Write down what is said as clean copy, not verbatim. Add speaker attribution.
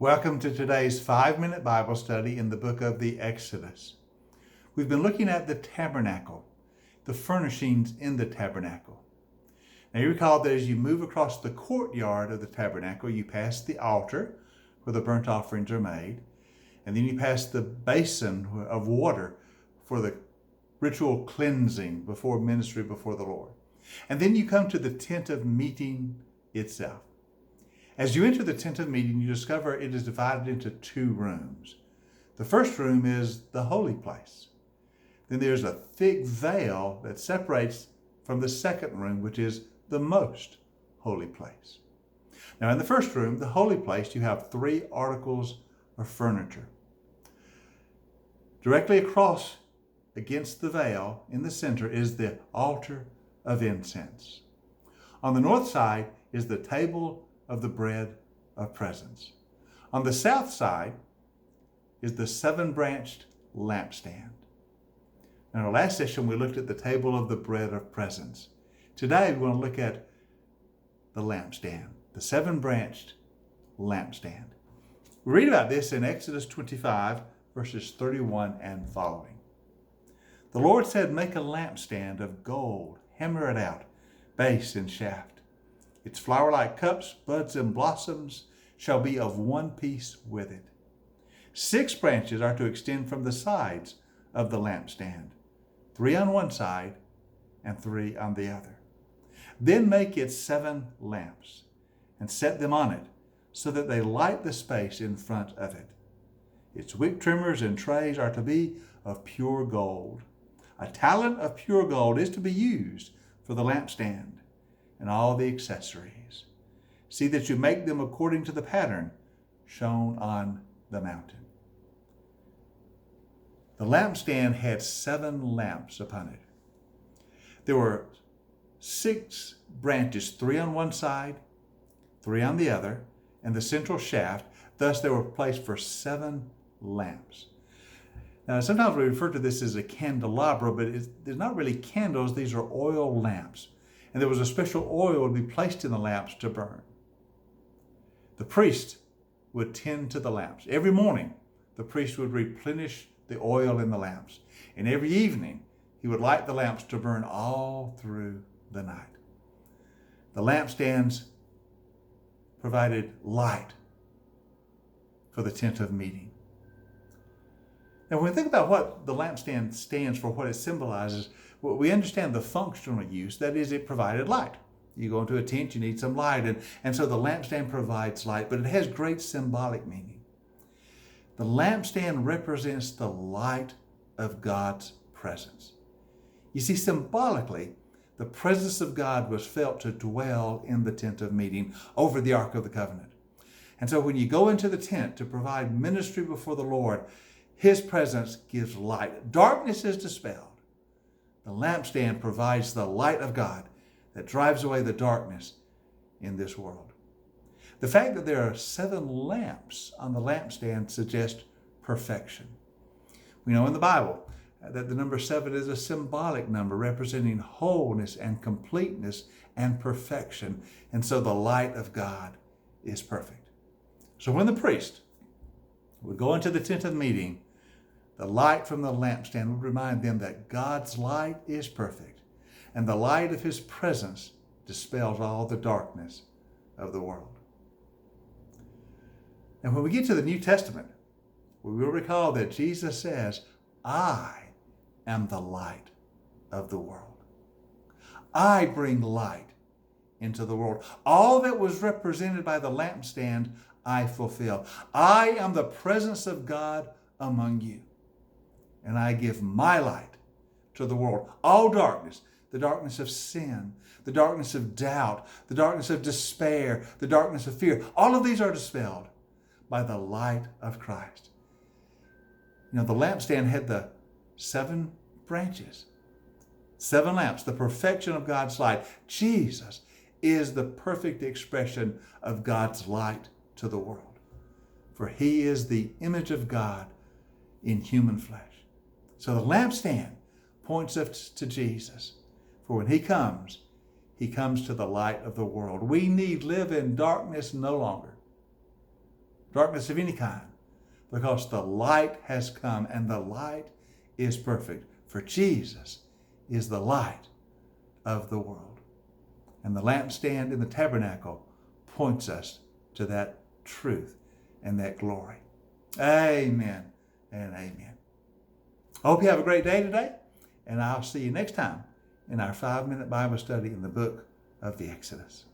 Speaker 1: Welcome to today's 5-minute Bible study in the book of the Exodus. We've been looking at the tabernacle, the furnishings in the tabernacle. Now you recall that as you move across the courtyard of the tabernacle, you pass the altar where the burnt offerings are made, and then you pass the basin of water for the ritual cleansing before ministry before the Lord. And then you come to the tent of meeting itself. As you enter the tent of meeting, you discover it is divided into 2 rooms. The first room is the holy place. Then there's a thick veil that separates from the second room, which is the most holy place. Now in the first room, the holy place, you have 3 articles of furniture. Directly across against the veil in the center is the altar of incense. On the north side is the table of the bread of presence. On the south side is the 7-branched lampstand. In our last session, we looked at the table of the bread of presence. Today, we want to look at the lampstand, the 7-branched lampstand. We read about this in Exodus 25, verses 31 and following. The Lord said, "Make a lampstand of gold, hammer it out, base and shaft. Its flower-like cups, buds, and blossoms shall be of one piece with it. 6 branches are to extend from the sides of the lampstand, 3 on one side and 3 on the other. Then make it 7 lamps and set them on it so that they light the space in front of it. Its wick trimmers and trays are to be of pure gold. A talent of pure gold is to be used for the lampstand and all the accessories. See that you make them according to the pattern shown on the mountain." The lampstand had 7 lamps upon it. There were 6 branches, 3 on one side, 3 on the other, and the central shaft. Thus they were placed for 7 lamps. Now, sometimes we refer to this as a candelabra, but they're not really candles. These are oil lamps. And there was a special oil to be placed in the lamps to burn. The priest would tend to the lamps. Every morning, the priest would replenish the oil in the lamps. And every evening, he would light the lamps to burn all through the night. The lampstands provided light for the tent of meeting. Now, when we think about what the lampstand stands for, what it symbolizes, we understand the functional use. That is, it provided light. You go into a tent, you need some light. And so the lampstand provides light, but it has great symbolic meaning. The lampstand represents the light of God's presence. You see, symbolically, the presence of God was felt to dwell in the tent of meeting over the Ark of the Covenant. And so when you go into the tent to provide ministry before the Lord, His presence gives light. Darkness is dispelled. The lampstand provides the light of God that drives away the darkness in this world. The fact that there are 7 lamps on the lampstand suggests perfection. We know in the Bible that the number 7 is a symbolic number representing wholeness and completeness and perfection. And so the light of God is perfect. So when the priest would go into the tent of meeting, the light from the lampstand would remind them that God's light is perfect, and the light of His presence dispels all the darkness of the world. And when we get to the New Testament, we will recall that Jesus says, "I am the light of the world. I bring light into the world. All that was represented by the lampstand, I fulfill. I am the presence of God among you. And I give my light to the world. All darkness, the darkness of sin, the darkness of doubt, the darkness of despair, the darkness of fear, all of these are dispelled by the light of Christ." You know, the lampstand had the 7 branches, 7 lamps, the perfection of God's light. Jesus is the perfect expression of God's light to the world, for He is the image of God in human flesh. So the lampstand points us to Jesus. For when He comes to the light of the world. We need live in darkness no longer. darkness of any kind, because the light has come, and the light is perfect. For Jesus is the light of the world. And the lampstand in the tabernacle points us to that truth and that glory. Amen and amen. I hope you have a great day today, and I'll see you next time in our 5-minute Bible study in the book of the Exodus.